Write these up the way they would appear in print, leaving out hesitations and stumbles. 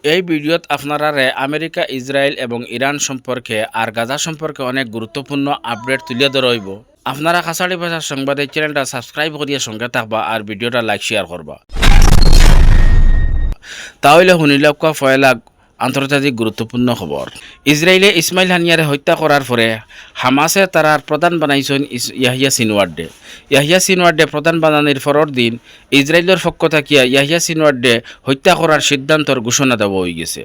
এই ভিডিওত আপনারা America, Israel এবং ইরান সম্পর্কে আর গাজা সম্পর্কে অনেক গুরুত্বপূর্ণ আপডেট তুলে ধরা হইব। আপনারা খাসাড়ি ভাষার সংবাদের চ্যানেলটা সাবস্ক্রাইব করিয়া সঙ্গে থাকবা আর ভিডিওটা লাইক শেয়ার করবা। তাহলে শুনিলকা ফয়লা আন্তর্জাতিক গুরুত্বপূর্ণ খবর। ইসরায়েলে ইসমাইল হানিয়ারে হত্যা করার পরে হামাসে তারার প্রধান বানাইছেন ইয়াহিয়া সিনওয়ার্ডে। ইয়াহিয়া সিনওয়ার্ডে প্রধান বানানির পরের দিন ইসরায়েলের পক্ষ থাকিয়া ইয়াহিয়া সিনওয়ার্ডে হত্যা করার সিদ্ধান্তর ঘোষণা দেওয়া হয়ে গেছে।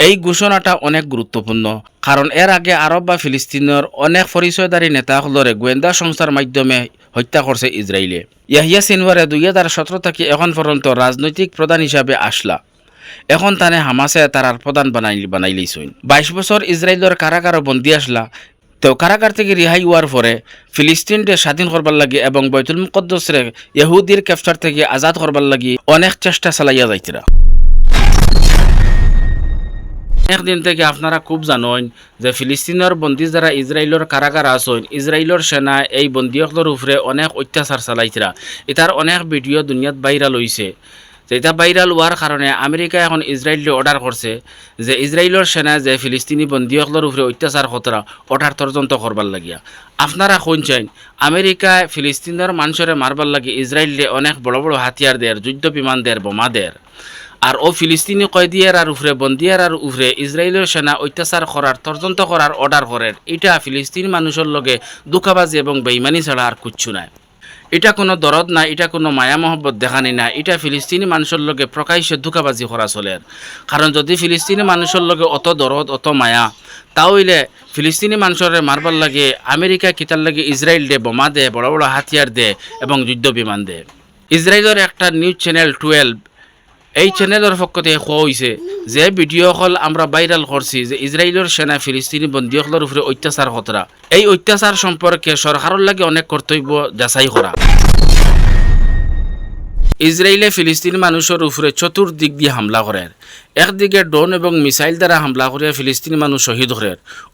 এই ঘোষণাটা অনেক গুরুত্বপূর্ণ, কারণ এর আগে আরব বা ফিলিস্তিনের অনেক পরিচয়ধারী নেতাসকলরে গোয়েন্দা সংস্থার মাধ্যমে হত্যা করছে ইসরায়েলে। ইয়াহিয়া সিনওয়ারে 2017 থেকে এখন পর্যন্ত রাজনৈতিক প্রধান হিসাবে আসলা। এখন তানে হামাসে তারার প্রধান বানাইলিছইন। 22 বছর ইসরায়েলের কারাগারও বন্দী আসলা। তো কারাগার থেকে রিহাই হওয়ার পরে ফিলিস্তিনকে স্বাধীন করবার লাগে এবং বাইতুল মুকদ্দসরে ইহুদির ক্যাপচার থেকে আজাদ করবার লাগি অনেক চেষ্টা চালাইয়া যাইতিরা। একদিন থেকে আপনারা খুব জানেন যে ফিলিস্তিনের বন্দী যারা ইসরায়েলের কারাগার আছেন, ইসরায়েলের সেনা এই বন্দীসকলের উপরে অনেক অত্যাচার চালাইতিরা। এটার অনেক ভিডিও দুনিয়াত ভাইরাল হয়েছে। যেটা ভাইরাল হওয়ার কারণে আমেরিকা এখন ইসরায়েলকে অর্ডার করছে যে ইসরায়েলের সেনা যে ফিলিস্তিনি বন্দীসকলের উপরে অত্যাচার কতরা ওটার তদন্ত করবার লাগিয়া। আপনারা শুনছেন আমেরিকায় ফিলিস্তিনের মানুষের মারবার লাগে ইসরায়েলে অনেক বড় বড় হাতিয়ার দেয়, যুদ্ধ বিমান দেয়, বোমা দেয়। আর ও ফিলিস্তিনি কয়েদিয়ার উপরে বন্দিয়ার উপরে ইসরায়েলের সেনা অত্যাচার করার তদন্ত করার অর্ডার করেন। এটা ফিলিস্তিনি মানুষের লগে দুঃখাবাজি এবং বেইমানি ছাড়া আর কিচ্ছু নাই। এটা কোনো দরদ না, এটা কোনো মায়া মহব্বত দেখানি না, এটা ফিলিস্তিনি মানুষের লগে প্রকাশ্যে দুঃখাবাজি করা চলে। কারণ যদি ফিলিস্তিনি মানুষের লগে অত দরদ অত মায়া, তাহলে ফিলিস্তিনি মানুষের মারবার লাগে আমেরিকা কিতার লাগে ইসরায়েল দে বোমা দে, বড় বড় হাতিয়ার দে এবং যুদ্ধ বিমান দে। ইসরায়েলের একটা নিউজ চ্যানেল 12 এই চ্যানেলের পক্ষ থেকে কোয়া হয়েছে যে ভিডিও কল আমরা ভাইরাল করছি যে ইসরায়েলের সেনা ফিলিস্তিনি বন্দীসকলের উপরে অত্যাচার কতরা। এই অত্যাচার সম্পর্কে সরকারের লাগে অনেক কর্তব্য যাচাই করা। ইসরায়েলে ফিলিস্তিনি মানুষের উপরে চতুর্দিক দিয়ে হামলা করে। একদিকে ড্রোন এবং মিসাইল দ্বারা হামলা করিয়া ফিলিস্তিনি মানুষ শহীদ করে,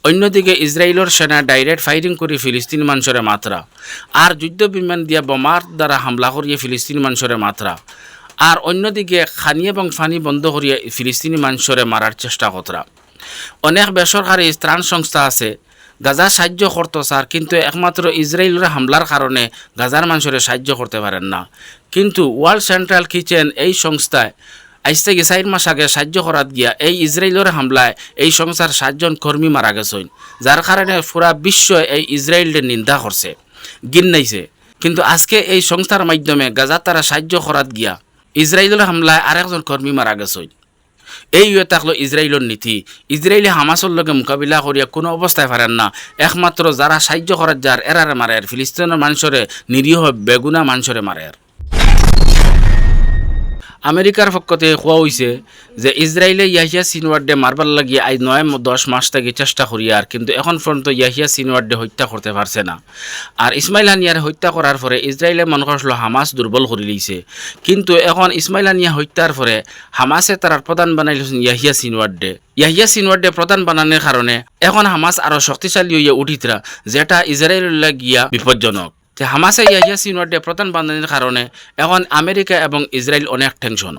অন্যদিকে ইসরায়েলের সেনা ডাইরেক্ট ফায়ারিং করে ফিলিস্তিনি মানুষের মাত্রা, আর যুদ্ধ বিমান দিয়া বোমার দ্বারা হামলা করিয়া ফিলিস্তিনি মানুষের মাত্রা, আর অন্যদিকে খানি এবং ফানি বন্ধ করিয়া ফিলিস্তিনি মানুষের মারার চেষ্টা কতরা। অনেক বেসরকারি ত্রাণ সংস্থা আছে গাজা সাহায্য করতো স্যার, কিন্তু একমাত্র ইসরায়েলের হামলার কারণে গাজার মানুষের সাহায্য করতে পারেন না। কিন্তু ওয়ার্ল্ড সেন্ট্রাল কিচেন এই সংস্থায় আজ থেকে 4 মাস আগে সাহায্য করাত গিয়া এই ইসরায়েলের হামলায় এই সংস্থার 7 জন কর্মী মারা গেছেন, যার কারণে পুরা বিশ্ব এই ইসরায়েলের নিন্দা করছে, গিন্নাইছে। কিন্তু আজকে এই সংস্থার মাধ্যমে গাজা তারা সাহায্য করাত গিয়া ইসরায়েলের হামলায় আরেকজন কর্মী মারা গেছেন। এই থাকলো ইসরায়েলের নীতি। ইসরায়েলে হামাসের লগে মোকাবিলা করিয়া কোনো অবস্থায় পারেন না, একমাত্র যারা সাহায্য করার যার এরারে মারে, ফিলিস্তিনের মানুষরে নিরীহ বেগুনা মানুষরে মারে। আমেরিকার পক্ষ থেকে কোয়া হয়েছে যে ইসরায়েলে ইয়াহিয়া সিনওয়ার্ডে মারবার লাগিয়ে আজ 9-10 মাস থেকে চেষ্টা করি, আর কিন্তু এখন পর্যন্ত ইয়াহিয়া সিনওয়ার্ডে হত্যা করতে পারছে না। আর ইসমাইল হানিয়ার হত্যা করার পরে ইসরায়েলে মনে করছিল হামাস দুর্বল করে লিছে, কিন্তু এখন ইসমাইল হানিয়া হত্যার পরে হামাসে তার প্রধান বানাইলেন ইয়াহিয়া সিনওয়ার্ডে। ইয়াহিয়া সিনওয়ার্ডে প্রধান বানানোর কারণে এখন হামাস আরও শক্তিশালী হইয়া উঠিতরা, যেটা ইসরায়েলের গিয়া বিপজ্জনক। হামাসে ইয়াহিয়া সিনওয়ার্ডে প্রধান বানানোর কারণে এখন আমেরিকা এবং ইসরায়েল অনেক টেনশন।